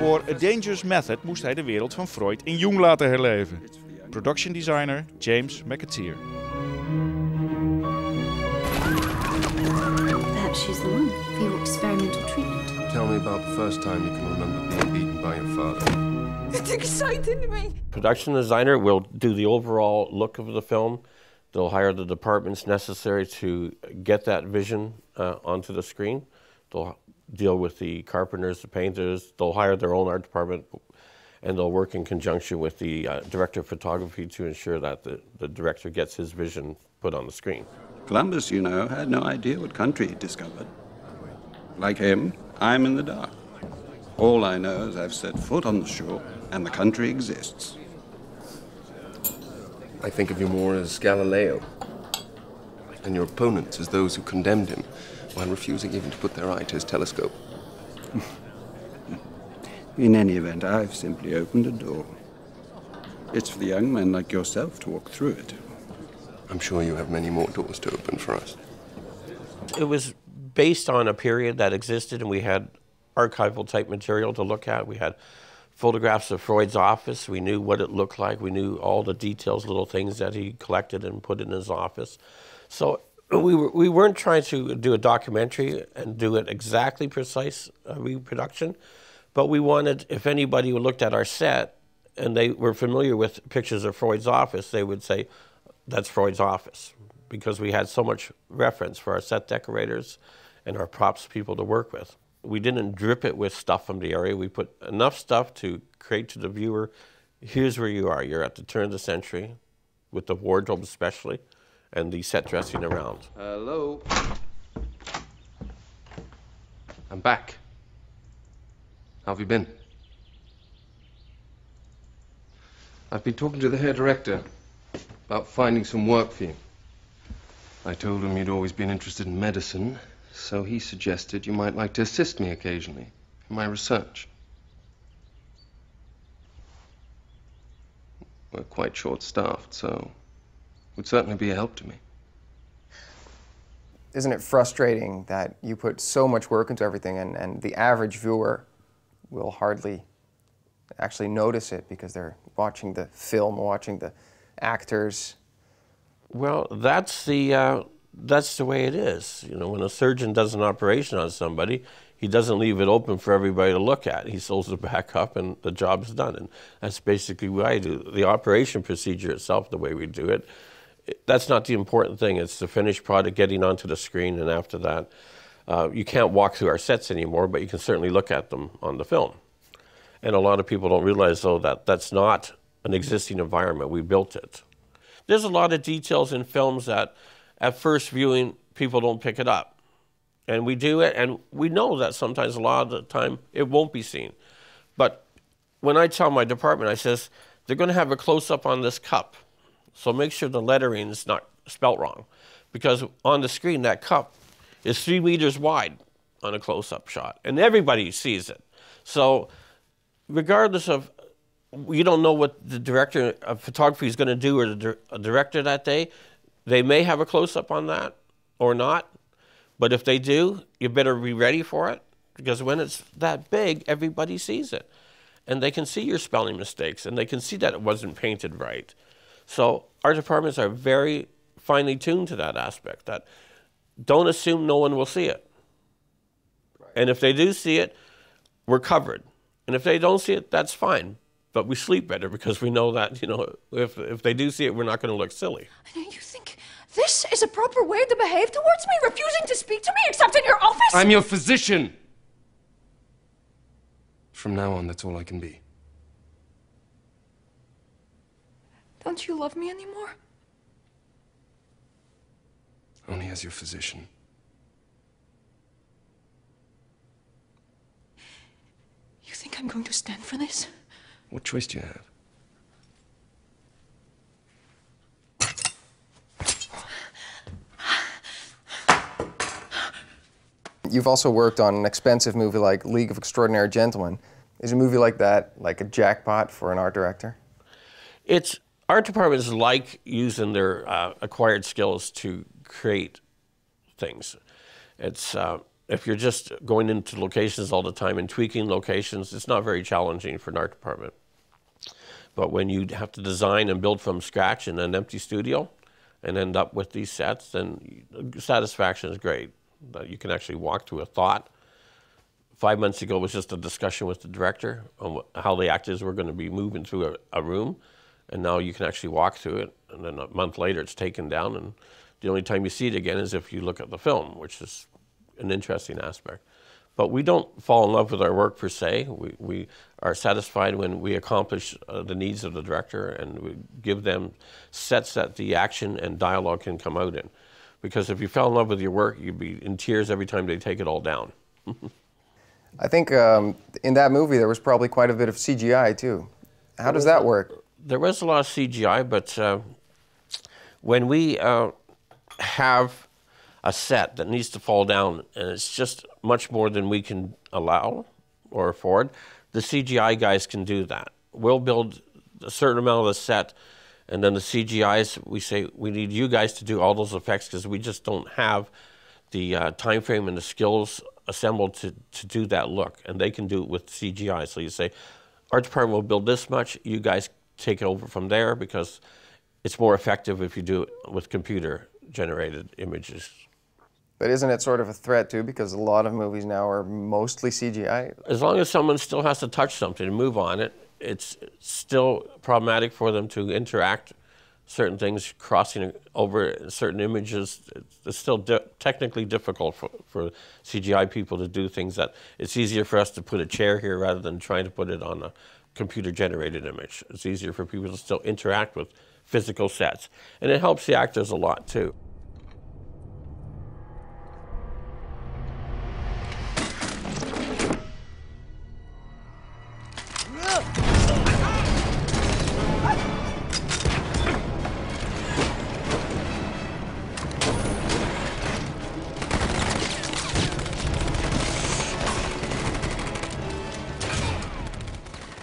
Voor A Dangerous Method moest hij de wereld van Freud in Jung laten herleven. Production designer James McAteer. Perhaps she's the one for your experimental treatment. Tell me about the first time you can remember being beaten by your father. It excited me. Production designer will do the overall look of the film. They'll hire the departments necessary to get that vision onto the screen. They'll deal with the carpenters, the painters. They'll hire their own art department, and they'll work in conjunction with the director of photography to ensure that the director gets his vision put on the screen. Columbus, you know, had no idea what country he'd discovered. Like him, I'm in the dark. All I know is I've set foot on the shore, and the country exists. I think of you more as Galileo, and your opponents as those who condemned him, while refusing even to put their eye to his telescope. In any event, I've simply opened a door. It's for the young men like yourself to walk through it. I'm sure you have many more doors to open for us. It was based on a period that existed, and we had archival type material to look at. We had photographs of Freud's office. We knew what it looked like. We knew all the details, little things that he collected and put in his office. So we weren't trying to do a documentary and do it exactly precise reproduction, but we wanted, if anybody who looked at our set and they were familiar with pictures of Freud's office, they would say, that's Freud's office, because we had so much reference for our set decorators and our props people to work with. We didn't drip it with stuff from the area. We put enough stuff to create to the viewer, here's where you are. You're at the turn of the century, with the wardrobe especially, and the set dressing around. Hello. I'm back. How have you been? I've been talking to the hair director about finding some work for you. I told him you'd always been interested in medicine, so he suggested you might like to assist me occasionally in my research. We're quite short-staffed, so it would certainly be a help to me. Isn't it frustrating that you put so much work into everything and the average viewer will hardly actually notice it because they're watching the film, watching the actors? Well, that's the way it is. You know, when a surgeon does an operation on somebody, he doesn't leave it open for everybody to look at. He sews it back up and the job's done. And that's basically what I do. The operation procedure itself, the way we do it, that's not the important thing. It's the finished product getting onto the screen, and after that, you can't walk through our sets anymore, but you can certainly look at them on the film. And a lot of people don't realize, though, that that's not an existing environment. We built it. There's a lot of details in films that, at first viewing, people don't pick it up. And we do it, and we know that sometimes, a lot of the time, it won't be seen. But when I tell my department, I says, they're going to have a close-up on this cup. So make sure the lettering is not spelt wrong. Because on the screen, that cup is 3 meters wide on a close-up shot. And everybody sees it. So regardless of, you don't know what the director of photography is going to do, or the director that day, they may have a close-up on that or not. But if they do, you better be ready for it, because when it's that big, everybody sees it. And they can see your spelling mistakes, and they can see that it wasn't painted right. So our departments are very finely tuned to that aspect, that don't assume no one will see it. Right. And if they do see it, we're covered. And if they don't see it, that's fine. But we sleep better because we know that, you know, if they do see it, we're not going to look silly. You think this is a proper way to behave towards me, refusing to speak to me except in your office? I'm your physician! From now on, that's all I can be. Don't you love me anymore? Only as your physician. You think I'm going to stand for this? What choice do you have? You've also worked on an expensive movie like League of Extraordinary Gentlemen. Is a movie like that like a jackpot for an art director? It's, art departments like using their acquired skills to create things. It's, if you're just going into locations all the time and tweaking locations, it's not very challenging for an art department. But when you have to design and build from scratch in an empty studio and end up with these sets, then satisfaction is great. That you can actually walk through a thought. 5 months ago was just a discussion with the director on how the actors were going to be moving through a room, and now you can actually walk through it, and then a month later it's taken down, and the only time you see it again is if you look at the film, which is an interesting aspect. But we don't fall in love with our work per se. We are satisfied when we accomplish the needs of the director, and we give them sets that the action and dialogue can come out in. Because if you fell in love with your work, you'd be in tears every time they take it all down. I think in that movie there was probably quite a bit of CGI too. How does that work? There was a lot of CGI, but when we have a set that needs to fall down and it's just much more than we can allow or afford, the CGI guys can do that. We'll build a certain amount of the set, and then the CGIs, we say, we need you guys to do all those effects because we just don't have the time frame and the skills assembled to do that look, and they can do it with CGI. So you say, art department will build this much, you guys take it over from there because it's more effective if you do it with computer-generated images. But isn't it sort of a threat too, because a lot of movies now are mostly CGI? As long as someone still has to touch something and move on it, it's still problematic for them to interact certain things, crossing over certain images. It's still technically difficult for CGI people to do things that it's easier for us to put a chair here rather than trying to put it on a computer-generated image. It's easier for people to still interact with physical sets. And it helps the actors a lot too.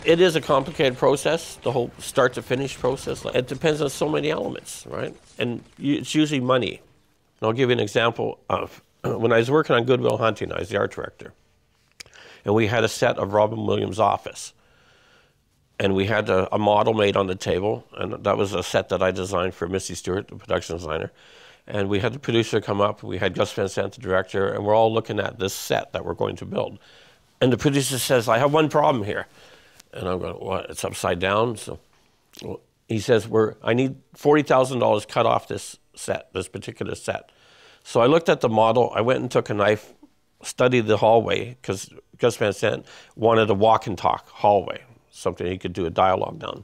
It is a complicated process, the whole start to finish process. It depends on so many elements, right? And it's usually money. And I'll give you an example of when I was working on Good Will Hunting, I was the art director. And we had a set of Robin Williams' office. And we had a model made on the table, and that was a set that I designed for Missy Stewart, the production designer. And we had the producer come up, we had Gus Van Sant, the director, and we're all looking at this set that we're going to build. And the producer says, I have one problem here. And I'm going, what, it's upside down? So well, he says, I need $40,000 cut off this set, this particular set. So I looked at the model, I went and took a knife, studied the hallway, because Gus Van Sant wanted a walk and talk hallway, something he could do a dialogue down.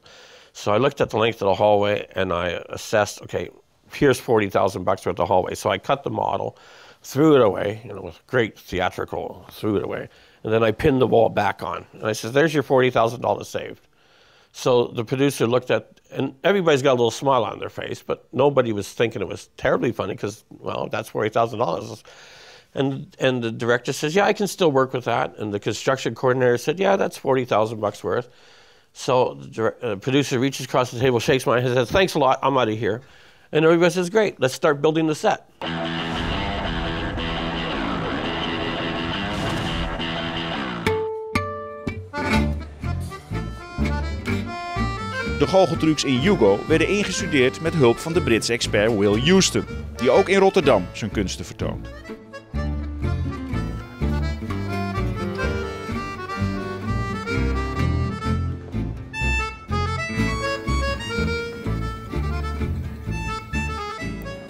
So I looked at the length of the hallway and I assessed, okay, here's $40,000 worth of hallway. So I cut the model, threw it away, with great theatrical, threw it away. And then I pinned the wall back on. And I said, there's your $40,000 saved. So the producer looked at, and everybody's got a little smile on their face, but nobody was thinking it was terribly funny because, well, that's $40,000. And the director says, yeah, I can still work with that. And the construction coordinator said, yeah, that's $40,000 worth. So the producer reaches across the table, shakes my hand, and says, thanks a lot, I'm out of here. And everybody says, great, let's start building the set. De goocheltrucs in Hugo werden ingestudeerd met hulp van de Britse expert Will Houston, die ook in Rotterdam zijn kunsten vertoont.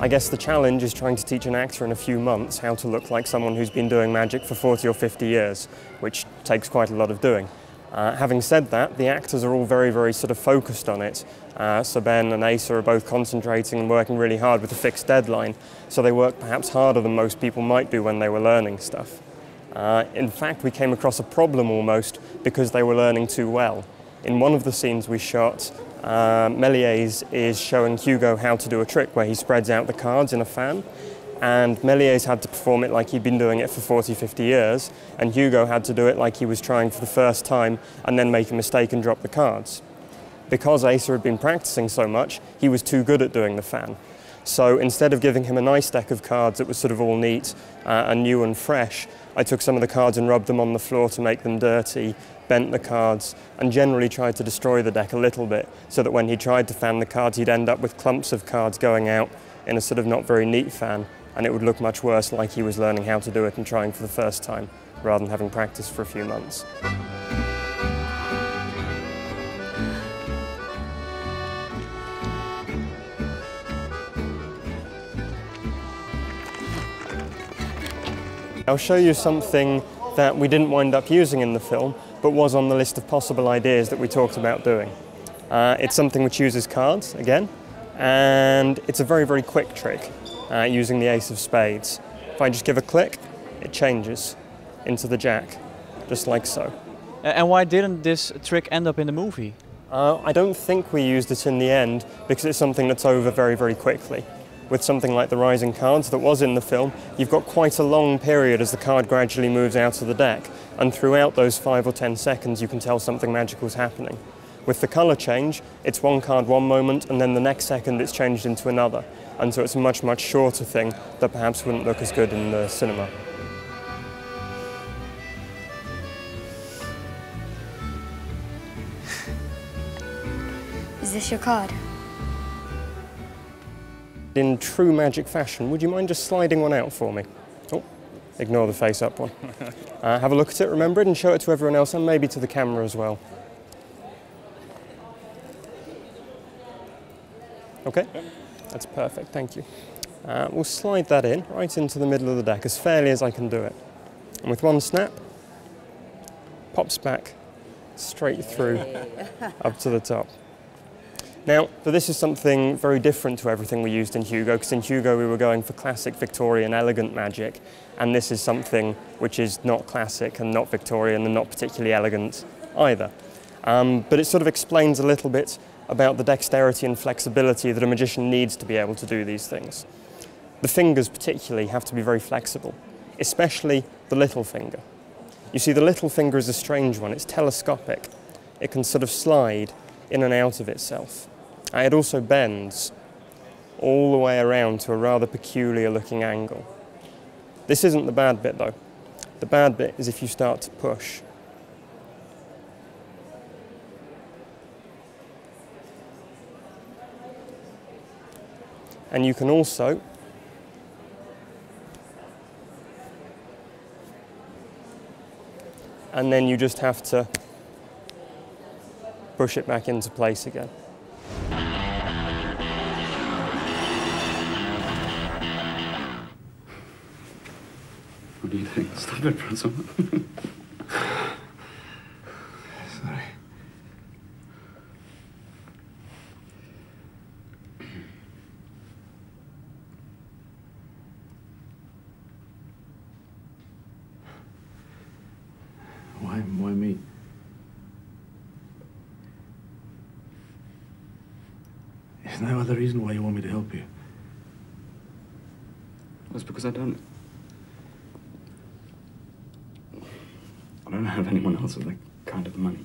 I guess the challenge is trying to teach an actor in a few months how to look like someone who's been doing magic for 40 or 50 years, which takes quite a lot of doing. Having said that, the actors are all very, very sort of focused on it. So Ben and Asa are both concentrating and working really hard with a fixed deadline, so they work perhaps harder than most people might do when they were learning stuff. In fact, we came across a problem almost because they were learning too well. In one of the scenes we shot, Méliès is showing Hugo how to do a trick where he spreads out the cards in a fan, and Méliès had to perform it like he'd been doing it for 40, 50 years, and Hugo had to do it like he was trying for the first time and then make a mistake and drop the cards. Because Asa had been practicing so much, he was too good at doing the fan. So instead of giving him a nice deck of cards that was sort of all neat and new and fresh, I took some of the cards and rubbed them on the floor to make them dirty, bent the cards, and generally tried to destroy the deck a little bit, so that when he tried to fan the cards, he'd end up with clumps of cards going out in a sort of not very neat fan, and it would look much worse, like he was learning how to do it and trying for the first time, rather than having practiced for a few months. I'll show you something that we didn't wind up using in the film, but was on the list of possible ideas that we talked about doing. It's something which uses cards, again, and it's a very, very quick trick using the ace of spades. If I just give a click, it changes into the jack, just like so. And why didn't this trick end up in the movie? I don't think we used it in the end, because it's something that's over very, very quickly. With something like the rising cards that was in the film, you've got quite a long period as the card gradually moves out of the deck, and throughout those 5 or 10 seconds you can tell something magical is happening. With the colour change, it's one card one moment, and then the next second it's changed into another, and so it's a much, much shorter thing that perhaps wouldn't look as good in the cinema. Is this your card? In true magic fashion, would you mind just sliding one out for me? Oh, ignore the face-up one. Have a look at it, remember it, and show it to everyone else, and maybe to the camera as well. Okay, that's perfect, thank you. We'll slide that in, right into the middle of the deck, as fairly as I can do it. And with one snap, pops back straight through up to the top. Now, this is something very different to everything we used in Hugo, because in Hugo we were going for classic Victorian elegant magic, and this is something which is not classic and not Victorian and not particularly elegant either. But it sort of explains a little bit about the dexterity and flexibility that a magician needs to be able to do these things. The fingers particularly have to be very flexible, especially the little finger. You see, the little finger is a strange one, it's telescopic. It can sort of slide in and out of itself. It also bends all the way around to a rather peculiar looking angle. This isn't the bad bit though. The bad bit is if you start to push. And you can also and then you just have to push it back into place again. What do you think? Stop it, Russell. Sorry. Why me? Is there no other reason why you want me to help you? Well, it's because I don't have anyone else with that kind of money.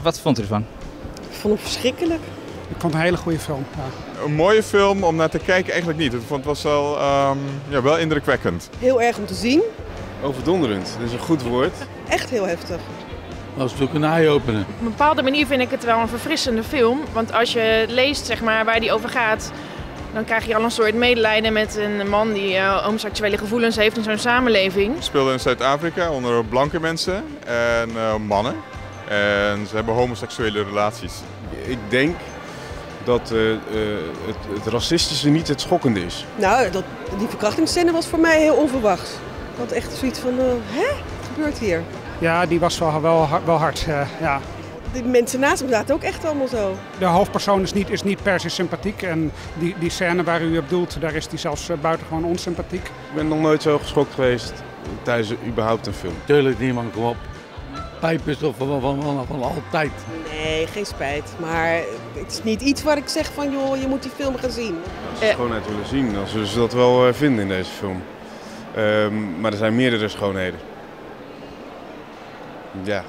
Wat vond u ervan? Ik vond hem verschrikkelijk. Ik vond het een hele goede film. Ja. Een mooie film om naar te kijken eigenlijk niet. Het was wel, wel indrukwekkend. Heel erg om te zien. Overdonderend, dat is een goed woord. Echt heel heftig. Dat was natuurlijk een eye-opener. Op een bepaalde manier vind ik het wel een verfrissende film. Want als je leest zeg maar, waar die over gaat, dan krijg je al een soort medelijden met een man die homoseksuele gevoelens heeft in zo'n samenleving. We speelden in Zuid-Afrika onder blanke mensen en mannen. En ze hebben homoseksuele relaties. Ik denk dat het racistische niet het schokkende is. Nou, die verkrachtingsscène was voor mij heel onverwacht. Ik had echt zoiets van, hè? Wat gebeurt hier? Ja, die was wel hard, ja. Die mensen naast me zaten ook echt allemaal zo. De hoofdpersoon is niet per se sympathiek en die scène waar u op doelt, daar is die zelfs buitengewoon onsympathiek. Ik ben nog nooit zo geschokt geweest tijdens überhaupt een film. Tuurlijk niet, man, kom op. Pijp is toch van altijd. Nee, geen spijt. Maar het is niet iets waar ik zeg van, joh, je moet die film gaan zien. Als ze schoonheid willen zien, dan zullen ze dat wel vinden in deze film. Maar er zijn meerdere schoonheden. Ja.